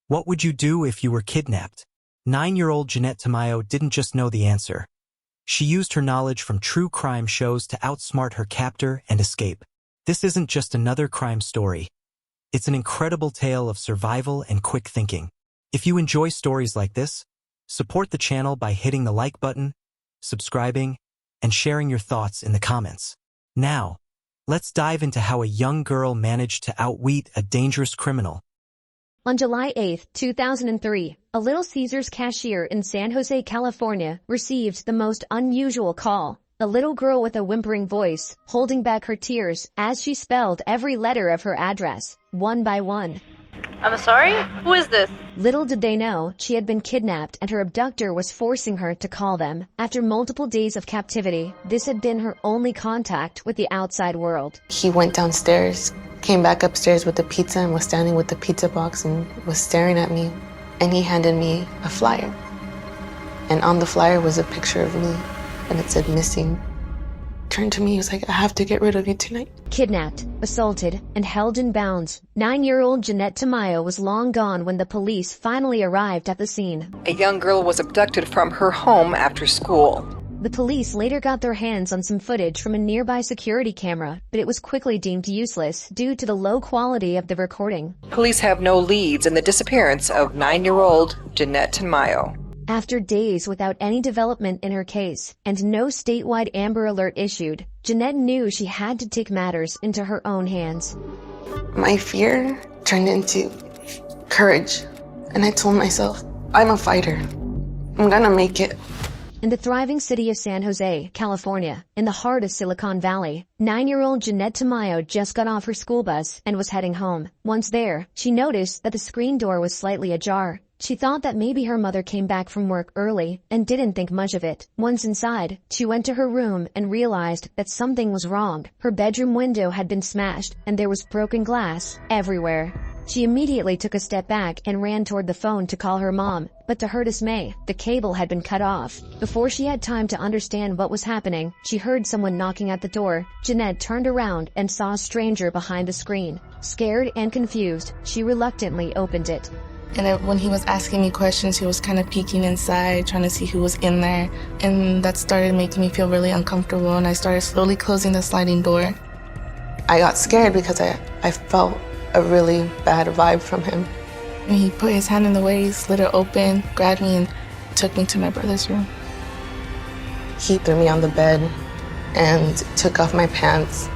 What would you do if you were kidnapped? 9-year-old Jeannette Tamayo didn't just know the answer. She used her knowledge from true crime shows to outsmart her captor and escape. This isn't just another crime story. It's an incredible tale of survival and quick thinking. If you enjoy stories like this, support the channel by hitting the like button, subscribing, and sharing your thoughts in the comments. Now, let's dive into how a young girl managed to outwit a dangerous criminal. On July 8, 2003, a Little Caesars cashier in San Jose, California, received the most unusual call. A little girl with a whimpering voice, holding back her tears as she spelled every letter of her address, one by one. I'm sorry? Who is this? Little did they know she had been kidnapped and her abductor was forcing her to call them. After multiple days of captivity, this had been her only contact with the outside world. He went downstairs, came back upstairs with the pizza and was standing with the pizza box and was staring at me. And he handed me a flyer. And on the flyer was a picture of me and it said missing. Turned to me, he was like, I have to get rid of you tonight. Kidnapped, assaulted, and held in bounds, 9-year-old Jeannette Tamayo was long gone when the police finally arrived at the scene. A young girl was abducted from her home after school. The police later got their hands on some footage from a nearby security camera, but it was quickly deemed useless due to the low quality of the recording. Police have no leads in the disappearance of 9-year-old Jeannette Tamayo. After days without any development in her case and no statewide Amber Alert issued, Jeannette knew she had to take matters into her own hands. My fear turned into courage, and I told myself, I'm a fighter. I'm gonna make it. In the thriving city of San Jose, California, in the heart of Silicon Valley, 9-year-old Jeannette Tamayo just got off her school bus and was heading home. Once there, she noticed that the screen door was slightly ajar. She thought that maybe her mother came back from work early and didn't think much of it. Once inside, she went to her room and realized that something was wrong. Her bedroom window had been smashed and there was broken glass everywhere. She immediately took a step back and ran toward the phone to call her mom, but to her dismay, the cable had been cut off. Before she had time to understand what was happening, she heard someone knocking at the door. Jeannette turned around and saw a stranger behind the screen. Scared and confused, she reluctantly opened it. And when he was asking me questions, he was kind of peeking inside, trying to see who was in there. And that started making me feel really uncomfortable, and I started slowly closing the sliding door. I got scared because I felt a really bad vibe from him. And he put his hand in the way, slid it open, grabbed me, and took me to my brother's room. He threw me on the bed and took off my pants.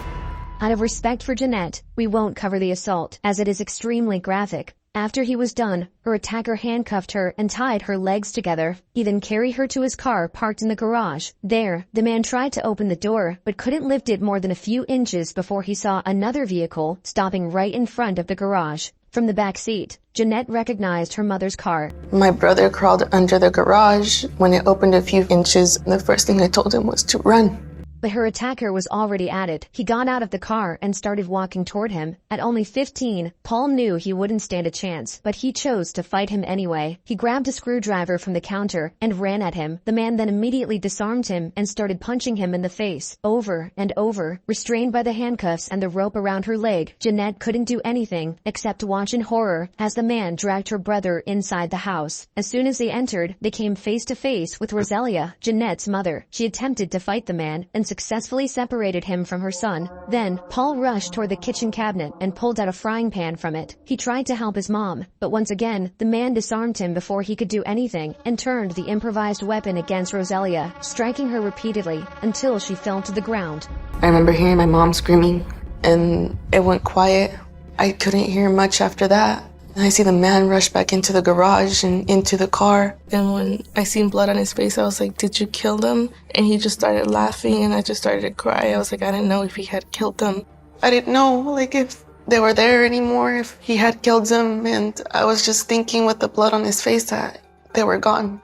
Out of respect for Jeannette, we won't cover the assault, as it is extremely graphic. After he was done, her attacker handcuffed her and tied her legs together. He then carried her to his car parked in the garage. There, the man tried to open the door, but couldn't lift it more than a few inches before he saw another vehicle stopping right in front of the garage. From the back seat, Jeannette recognized her mother's car. My brother crawled under the garage. When it opened a few inches, the first thing I told him was to run. But her attacker was already at it. He got out of the car and started walking toward him. At only 15, Paul knew he wouldn't stand a chance, but he chose to fight him anyway. He grabbed a screwdriver from the counter and ran at him. The man then immediately disarmed him and started punching him in the face, over and over. Restrained by the handcuffs and the rope around her leg, Jeannette couldn't do anything except watch in horror as the man dragged her brother inside the house. As soon as they entered, they came face to face with Rosalia, Jeannette's mother. She attempted to fight the man and successfully separated him from her son. Then, Paul rushed toward the kitchen cabinet and pulled out a frying pan from it. He tried to help his mom, but once again, the man disarmed him before he could do anything and turned the improvised weapon against Rosalia, striking her repeatedly until she fell to the ground. I remember hearing my mom screaming, and it went quiet. I couldn't hear much after that. And I see the man rush back into the garage and into the car. And when I seen blood on his face, I was like, did you kill them? And he just started laughing and I just started to cry. I was like, I didn't know if he had killed them. I didn't know, like, if they were there anymore, if he had killed them. And I was just thinking with the blood on his face that they were gone.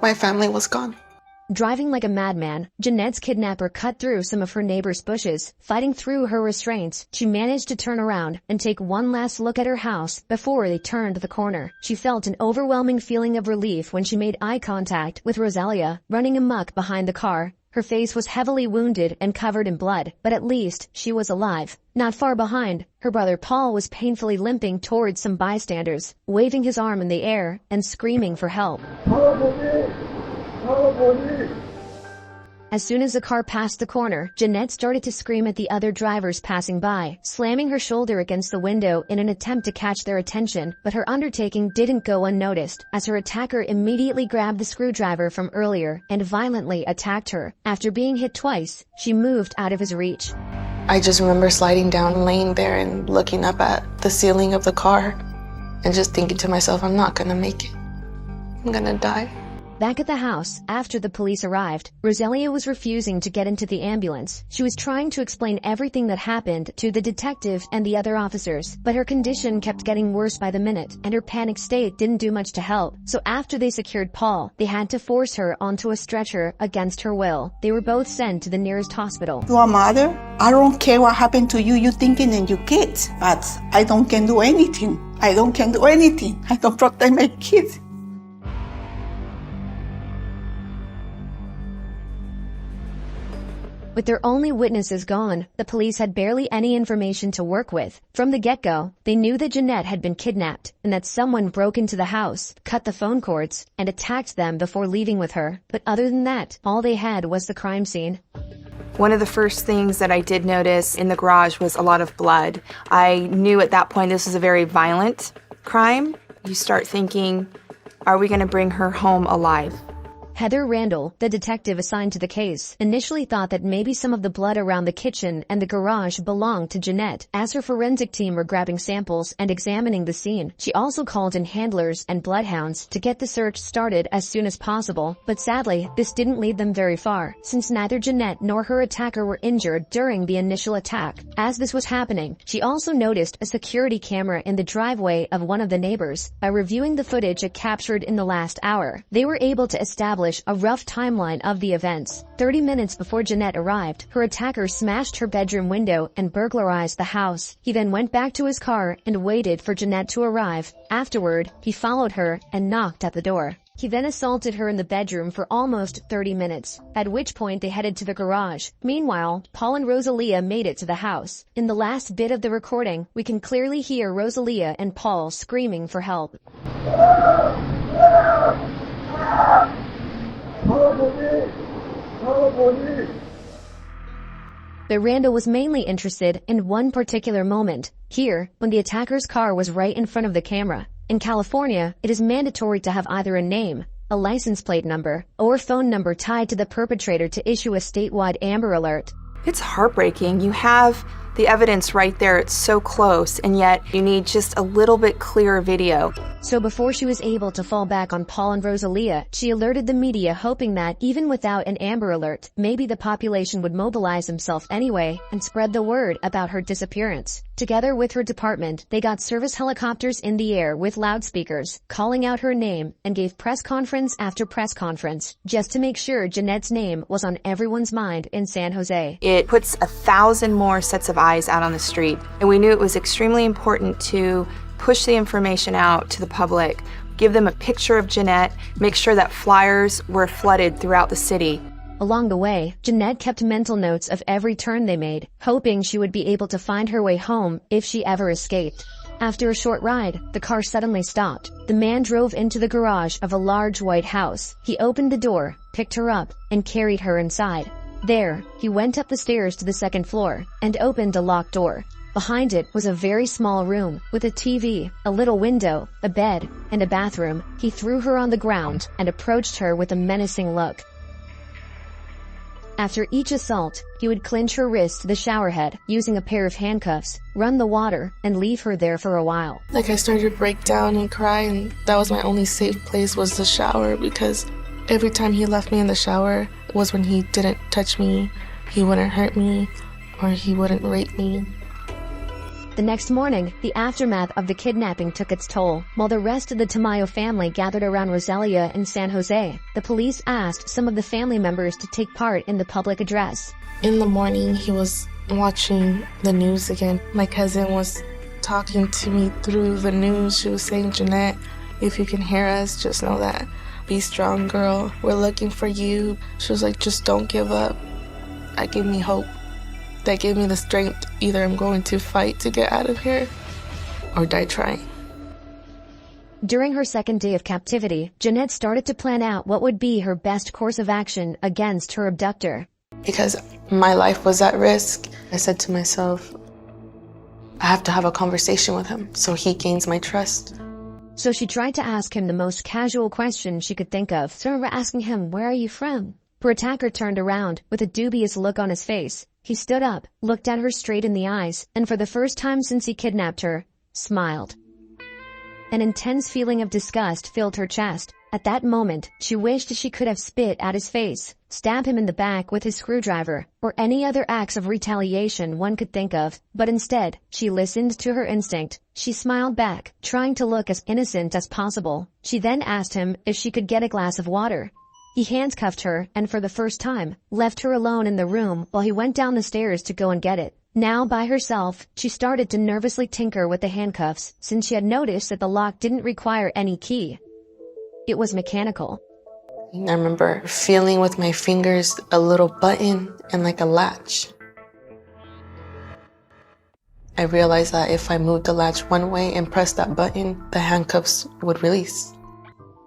My family was gone. Driving like a madman, Jeannette's kidnapper cut through some of her neighbor's bushes. Fighting through her restraints, she managed to turn around and take one last look at her house before they turned the corner. She felt an overwhelming feeling of relief when she made eye contact with Rosalia, running amok behind the car. Her face was heavily wounded and covered in blood, but at least she was alive. Not far behind, her brother Paul was painfully limping towards some bystanders, waving his arm in the air and screaming for help. As soon as the car passed the corner, Jeannette started to scream at the other drivers passing by, slamming her shoulder against the window in an attempt to catch their attention, but her undertaking didn't go unnoticed, as her attacker immediately grabbed the screwdriver from earlier and violently attacked her. After being hit twice, she moved out of his reach. I just remember sliding down, laying there and looking up at the ceiling of the car and just thinking to myself, I'm not gonna make it. I'm gonna die. Back at the house, after the police arrived, Rosalia was refusing to get into the ambulance. She was trying to explain everything that happened to the detective and the other officers, but her condition kept getting worse by the minute, and her panic state didn't do much to help. So after they secured Paul, they had to force her onto a stretcher against her will. They were both sent to the nearest hospital. To a mother, I don't care what happened to you, you thinking and your kids, but I don't can do anything. I don't can do anything. I don't protect my kids. With their only witnesses gone, the police had barely any information to work with. From the get-go, they knew that Jeannette had been kidnapped and that someone broke into the house, cut the phone cords, and attacked them before leaving with her. But other than that, all they had was the crime scene. One of the first things that I did notice in the garage was a lot of blood. I knew at that point this was a very violent crime. You start thinking, are we going to bring her home alive? Heather Randall, the detective assigned to the case, initially thought that maybe some of the blood around the kitchen and the garage belonged to Jeannette. As her forensic team were grabbing samples and examining the scene, she also called in handlers and bloodhounds to get the search started as soon as possible. But sadly, this didn't lead them very far, since neither Jeannette nor her attacker were injured during the initial attack. As this was happening, she also noticed a security camera in the driveway of one of the neighbors. By reviewing the footage it captured in the last hour, they were able to establish a rough timeline of the events. 30 minutes before Jeannette arrived, her attacker smashed her bedroom window and burglarized the house. He then went back to his car and waited for Jeannette to arrive. Afterward, he followed her and knocked at the door. He then assaulted her in the bedroom for almost 30 minutes, at which point they headed to the garage. Meanwhile, Paul and Rosalia made it to the house. In the last bit of the recording, we can clearly hear Rosalia and Paul screaming for help. But Randall was mainly interested in one particular moment. Here, when the attacker's car was right in front of the camera. In California, it is mandatory to have either a name, a license plate number, or phone number tied to the perpetrator to issue a statewide Amber Alert. It's heartbreaking. You have the evidence right there, it's so close, and yet you need just a little bit clearer video. So before she was able to fall back on Paul and Rosalia, she alerted the media, hoping that, even without an Amber Alert, maybe the population would mobilize themselves anyway and spread the word about her disappearance. Together with her department, they got service helicopters in the air with loudspeakers, calling out her name, and gave press conference after press conference, just to make sure Jeannette's name was on everyone's mind in San Jose. It puts 1,000 more sets of eyes out on the street, and we knew it was extremely important to push the information out to the public, give them a picture of Jeannette, make sure that flyers were flooded throughout the city. Along the way, Jeannette kept mental notes of every turn they made, hoping she would be able to find her way home if she ever escaped. After a short ride, the car suddenly stopped. The man drove into the garage of a large white house. He opened the door, picked her up, and carried her inside. There, he went up the stairs to the second floor and opened a locked door. Behind it was a very small room with a TV, a little window, a bed, and a bathroom. He threw her on the ground and approached her with a menacing look. After each assault, he would clinch her wrist to the shower head using a pair of handcuffs, run the water, and leave her there for a while. I started to break down and cry, and that was my only safe place, was the shower, because every time he left me in the shower was when he didn't touch me, he wouldn't hurt me, or he wouldn't rape me. The next morning, the aftermath of the kidnapping took its toll. While the rest of the Tamayo family gathered around Rosalia in San Jose, the police asked some of the family members to take part in the public address. In the morning, he was watching the news again. My cousin was talking to me through the news. She was saying, Jeannette, if you can hear us, just know that be strong, girl. We're looking for you. She was like, just don't give up. That gave me hope. That gave me the strength. Either I'm going to fight to get out of here or die trying. During her second day of captivity, Jeannette started to plan out what would be her best course of action against her abductor. Because my life was at risk, I said to myself, I have to have a conversation with him so he gains my trust. So she tried to ask him the most casual question she could think of, sort of asking him, "Where are you from?" Her attacker turned around with a dubious look on his face. He stood up, looked at her straight in the eyes, and for the first time since he kidnapped her, smiled. An intense feeling of disgust filled her chest. At that moment, she wished she could have spit at his face, stabbed him in the back with his screwdriver, or any other acts of retaliation one could think of, but instead, she listened to her instinct. She smiled back, trying to look as innocent as possible. She then asked him if she could get a glass of water. He handcuffed her, and for the first time, left her alone in the room while he went down the stairs to go and get it. Now by herself, she started to nervously tinker with the handcuffs, since she had noticed that the lock didn't require any key. It was mechanical. I remember feeling with my fingers a little button and like a latch. I realized that if I moved the latch one way and pressed that button, the handcuffs would release.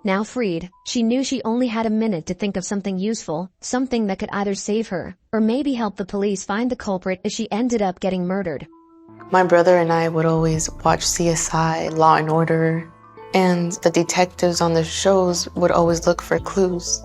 Now freed, she knew she only had a minute to think of something useful, something that could either save her, or maybe help the police find the culprit if she ended up getting murdered. My brother and I would always watch CSI, Law and Order, and the detectives on the shows would always look for clues.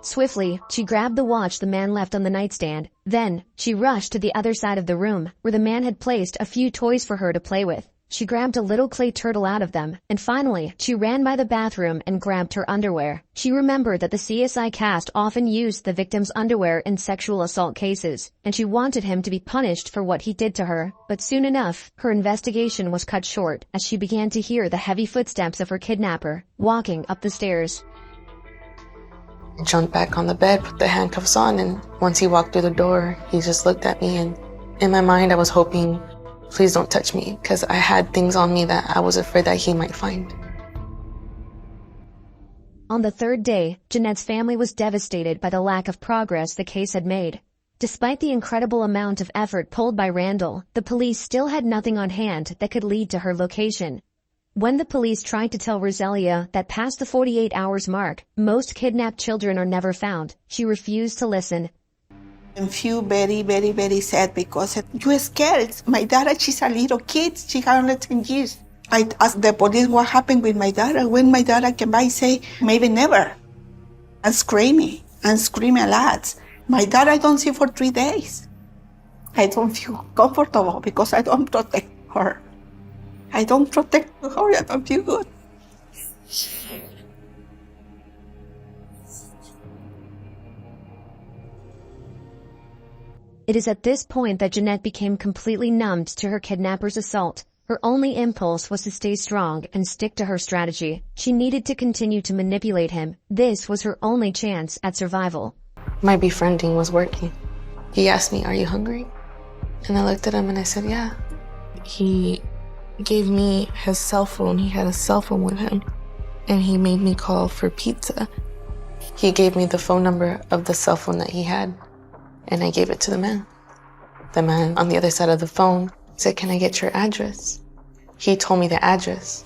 Swiftly, she grabbed the watch the man left on the nightstand. Then, she rushed to the other side of the room, where the man had placed a few toys for her to play with. She grabbed a little clay turtle out of them, and finally, she ran by the bathroom and grabbed her underwear. She remembered that the CSI cast often used the victim's underwear in sexual assault cases, and she wanted him to be punished for what he did to her. But soon enough, her investigation was cut short as she began to hear the heavy footsteps of her kidnapper, walking up the stairs. I jumped back on the bed, put the handcuffs on, and once he walked through the door, he just looked at me, and in my mind I was hoping, please don't touch me, because I had things on me that I was afraid that he might find. On the third day, Jeannette's family was devastated by the lack of progress the case had made. Despite the incredible amount of effort pulled by Randall, the police still had nothing on hand that could lead to her location. When the police tried to tell Roselia that past the 48 hours mark, most kidnapped children are never found, she refused to listen. And feel very, very, very sad because you're scared. My daughter, she's a little kid. She had only 10 years. I asked the police what happened with my daughter. When my daughter came by, say, maybe never. I'm screaming a lot. My daughter I don't see for 3 days. I don't feel comfortable because I don't protect her. I don't protect her. I don't feel good. It is at this point that Jeannette became completely numbed to her kidnapper's assault. Her only impulse was to stay strong and stick to her strategy. She needed to continue to manipulate him. This was her only chance at survival. My befriending was working. He asked me, "Are you hungry?" And I looked at him and I said, "Yeah." He gave me his cell phone. He had a cell phone with him. And he made me call for pizza. He gave me the phone number of the cell phone that he had. And I gave it to the man. The man on the other side of the phone said, "Can I get your address?" He told me the address.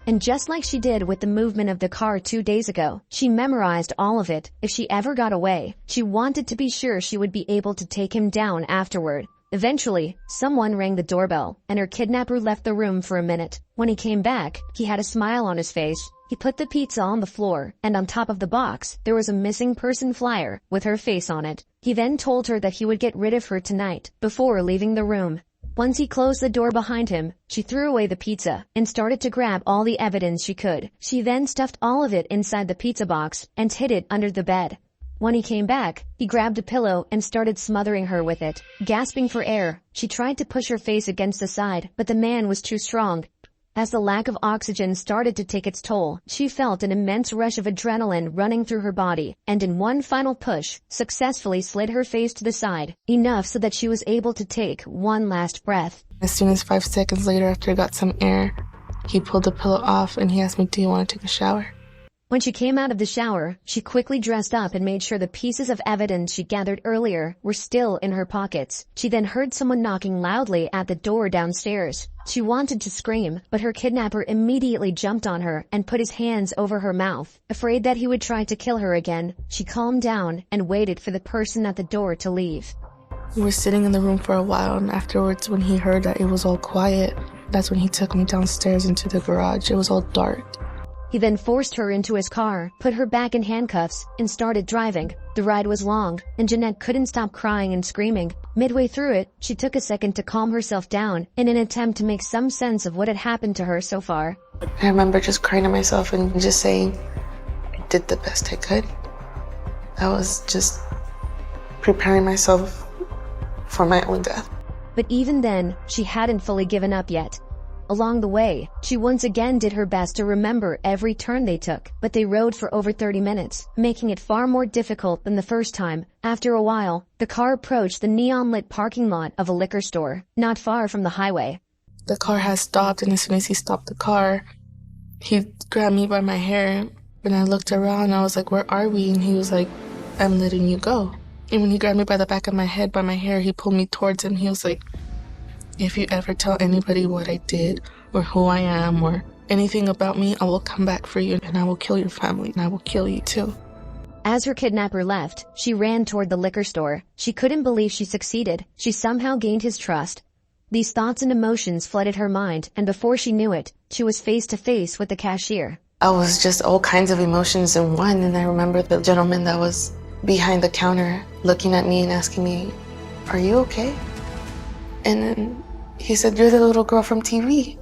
And just like she did with the movement of the car 2 days ago, she memorized all of it. If she ever got away, she wanted to be sure she would be able to take him down afterward. Eventually, someone rang the doorbell, and her kidnapper left the room for a minute. When he came back, he had a smile on his face. He put the pizza on the floor, and on top of the box, there was a missing person flyer with her face on it. He then told her that he would get rid of her tonight, before leaving the room. Once he closed the door behind him, she threw away the pizza and started to grab all the evidence she could. She then stuffed all of it inside the pizza box and hid it under the bed. When he came back, he grabbed a pillow and started smothering her with it. Gasping for air, she tried to push her face against the side, but the man was too strong. As the lack of oxygen started to take its toll, she felt an immense rush of adrenaline running through her body, and in one final push, successfully slid her face to the side, enough so that she was able to take one last breath. As soon as 5 seconds later, after I got some air, he pulled the pillow off and he asked me, "Do you want to take a shower?" When she came out of the shower, she quickly dressed up and made sure the pieces of evidence she gathered earlier were still in her pockets. She then heard someone knocking loudly at the door downstairs. She wanted to scream, but her kidnapper immediately jumped on her and put his hands over her mouth. Afraid that he would try to kill her again, she calmed down and waited for the person at the door to leave. We were sitting in the room for a while, and afterwards, when he heard that it was all quiet, that's when he took me downstairs into the garage. It was all dark. He then forced her into his car, put her back in handcuffs, and started driving. The ride was long, and Jeannette couldn't stop crying and screaming. Midway through it, she took a second to calm herself down in an attempt to make some sense of what had happened to her so far. I remember just crying to myself and just saying, I did the best I could. I was just preparing myself for my own death. But even then, she hadn't fully given up yet. Along the way, she once again did her best to remember every turn they took, but they rode for over 30 minutes, making it far more difficult than the first time. After a while, the car approached the neon-lit parking lot of a liquor store, not far from the highway. The car had stopped, and as soon as he stopped the car, he grabbed me by my hair, and I looked around, I was like, where are we? And he was like, I'm letting you go. And when he grabbed me by the back of my head, by my hair, he pulled me towards him. He was like, if you ever tell anybody what I did or who I am or anything about me, I will come back for you and I will kill your family and I will kill you too. As her kidnapper left, she ran toward the liquor store. She couldn't believe she succeeded. She somehow gained his trust. These thoughts and emotions flooded her mind, and before she knew it, she was face to face with the cashier. I was just all kinds of emotions in one, and I remember the gentleman that was behind the counter looking at me and asking me, are you okay? And then he said, you're the little girl from TV.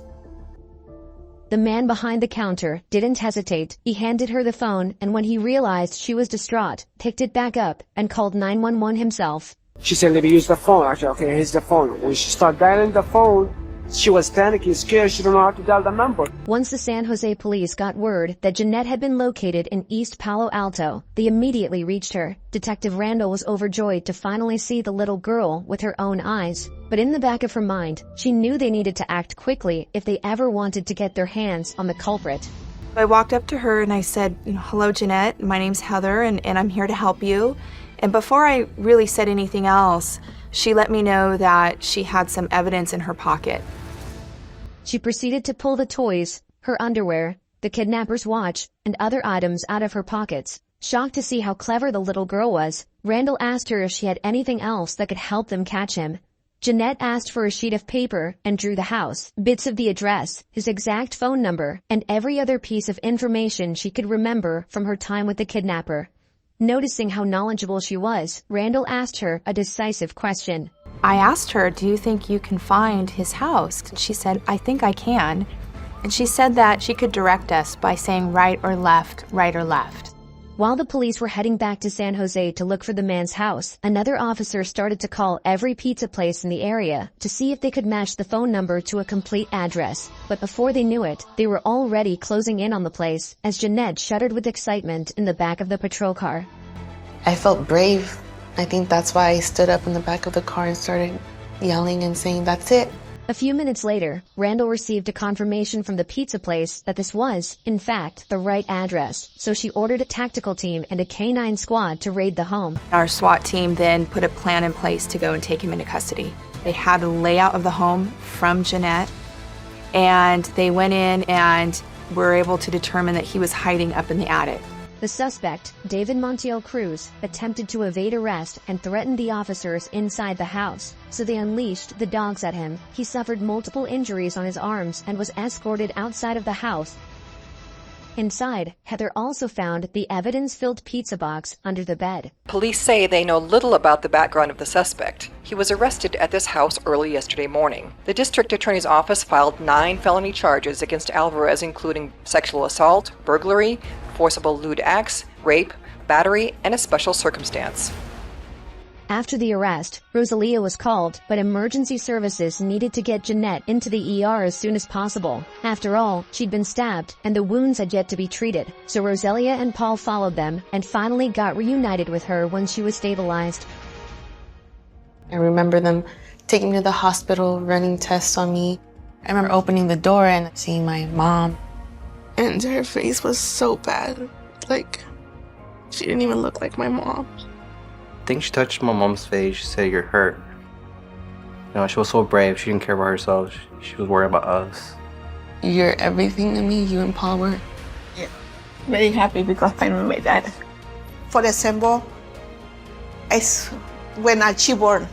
The man behind the counter didn't hesitate. He handed her the phone, and when he realized she was distraught, picked it back up and called 911 himself. She said, let me use the phone. I said, okay, here's the phone. When she started dialing the phone, she was panicking, scared. She didn't know how to dial the number. Once the San Jose police got word that Jeannette had been located in East Palo Alto, they immediately reached her. Detective Randall was overjoyed to finally see the little girl with her own eyes. But in the back of her mind, she knew they needed to act quickly if they ever wanted to get their hands on the culprit. I walked up to her and I said, hello, Jeannette. My name's Heather, and I'm here to help you. And before I really said anything else, she let me know that she had some evidence in her pocket. She proceeded to pull the toys, her underwear, the kidnapper's watch, and other items out of her pockets. Shocked to see how clever the little girl was, Randall asked her if she had anything else that could help them catch him. Jeannette asked for a sheet of paper and drew the house, bits of the address, his exact phone number, and every other piece of information she could remember from her time with the kidnapper. Noticing how knowledgeable she was, Randall asked her a decisive question. I asked her, do you think you can find his house? She said, I think I can. And she said that she could direct us by saying right or left, right or left. While the police were heading back to San Jose to look for the man's house, another officer started to call every pizza place in the area to see if they could match the phone number to a complete address. But before they knew it, they were already closing in on the place as Jeannette shuddered with excitement in the back of the patrol car. I felt brave. I think that's why I stood up in the back of the car and started yelling and saying, that's it. A few minutes later, Randall received a confirmation from the pizza place that this was, in fact, the right address, so she ordered a tactical team and a K-9 squad to raid the home. Our SWAT team then put a plan in place to go and take him into custody. They had a layout of the home from Jeannette, and they went in and were able to determine that he was hiding up in the attic. The suspect, David Montiel Cruz, attempted to evade arrest and threatened the officers inside the house, so they unleashed the dogs at him. He suffered multiple injuries on his arms and was escorted outside of the house. Inside, Heather also found the evidence-filled pizza box under the bed. Police say they know little about the background of the suspect. He was arrested at this house early yesterday morning. The district attorney's office filed 9 felony charges against Alvarez, including sexual assault, burglary, forcible lewd acts, rape, battery, and a special circumstance. After the arrest, Rosalia was called, but emergency services needed to get Jeannette into the ER as soon as possible. After all, she'd been stabbed, and the wounds had yet to be treated, so Rosalia and Paul followed them and finally got reunited with her when she was stabilized. I remember them taking me to the hospital, running tests on me. I remember opening the door and seeing my mom And her face was so bad. Like, she didn't even look like my mom. I think she touched my mom's face. She said, "You're hurt." You know, she was so brave. She didn't care about herself. She was worried about us. You're everything to me, you and Paul were. Yeah. Very happy because I know my dad. For the symbol, it's when she born,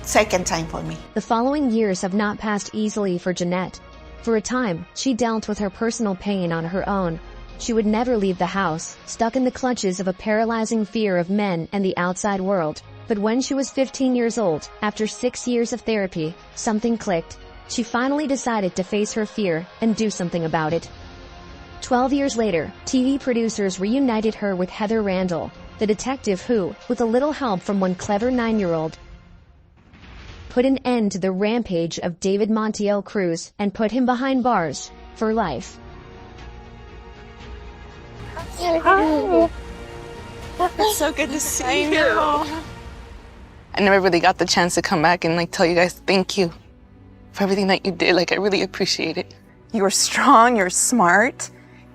second time for me. The following years have not passed easily for Jeannette. For a time, she dealt with her personal pain on her own. She would never leave the house, stuck in the clutches of a paralyzing fear of men and the outside world. But when she was 15 years old, after 6 years of therapy, something clicked. She finally decided to face her fear and do something about it. 12 years later, TV producers reunited her with Heather Randall, the detective who, with a little help from one clever 9-year-old, put an end to the rampage of David Montiel Cruz and put him behind bars for life. Hi. It's so good to see you. I never really got the chance to come back and tell you guys thank you for everything that you did. I really appreciate it. You were strong, you're smart.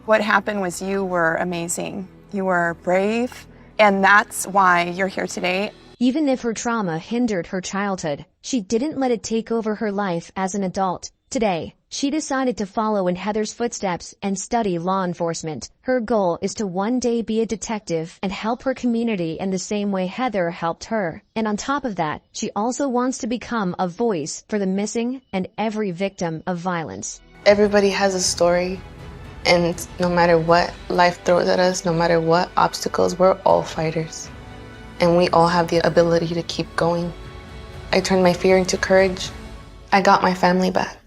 What happened was you were amazing. You were brave, and that's why you're here today. Even if her trauma hindered her childhood, she didn't let it take over her life as an adult. Today, she decided to follow in Heather's footsteps and study law enforcement. Her goal is to one day be a detective and help her community in the same way Heather helped her. And on top of that, she also wants to become a voice for the missing and every victim of violence. Everybody has a story, and no matter what life throws at us, no matter what obstacles, we're all fighters. And we all have the ability to keep going. I turned my fear into courage. I got my family back.